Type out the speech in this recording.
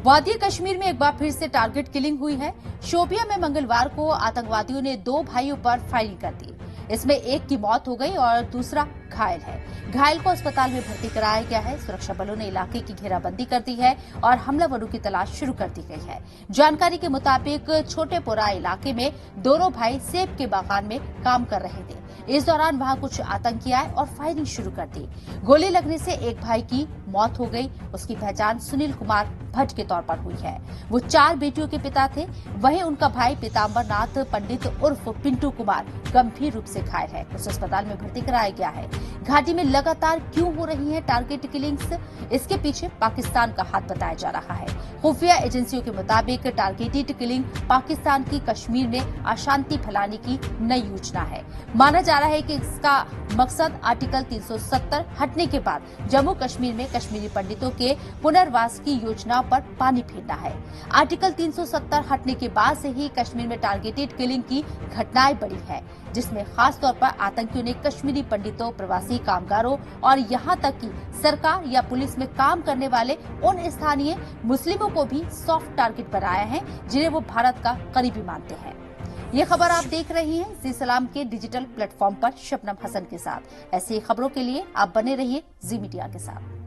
वादी कश्मीर में एक बार फिर से टारगेट किलिंग हुई है। शोपियां में मंगलवार को आतंकवादियों ने 2 भाइयों पर फायरिंग कर दी। इसमें एक की मौत हो गई और दूसरा घायल है। घायल को अस्पताल में भर्ती कराया गया है। सुरक्षा बलों ने इलाके की घेराबंदी कर दी है और हमलावरों की तलाश शुरू कर दी गई है। जानकारी के मुताबिक छोटेपुरा इलाके में दोनों भाई सेब के बागान में काम कर रहे थे। इस दौरान वहां कुछ आतंकी आए और फायरिंग शुरू कर दी। गोली लगने से एक भाई की मौत हो गई। उसकी पहचान सुनील कुमार भट्ट के तौर पर हुई है। वो 4 बेटियों के पिता थे। वहीं उनका भाई पीताम्बर नाथ पंडित उर्फ पिंटू कुमार गंभीर रूप से घायल है। उसे अस्पताल में भर्ती कराया गया है। घाटी में लगातार क्यों हो रही है टारगेट किलिंग्स? इसके पीछे पाकिस्तान का हाथ बताया जा रहा है। खुफिया एजेंसियों के मुताबिक टारगेटेड किलिंग पाकिस्तान की कश्मीर में अशांति फैलाने की नई योजना है। माना जा रहा है कि इसका मकसद आर्टिकल 370 हटने के बाद जम्मू कश्मीर में कश्मीरी पंडितों के पुनर्वास की योजना पर पानी फेरना है। आर्टिकल 370 हटने के बाद से ही कश्मीर में टारगेटेड किलिंग की घटनाएं बढ़ी है, जिसमें खास तौर पर आतंकियों ने कश्मीरी पंडितों, प्रवासी कामगारों और यहां तक कि सरकार या पुलिस में काम करने वाले उन स्थानीय मुस्लिमों को भी सॉफ्ट टारगेट बनाया है जिन्हें वो भारत का करीबी मानते हैं। ये खबर आप देख रही हैं जी सलाम के डिजिटल प्लेटफॉर्म पर शबनम हसन के साथ। ऐसी खबरों के लिए आप बने रहिए जी मीडिया के साथ।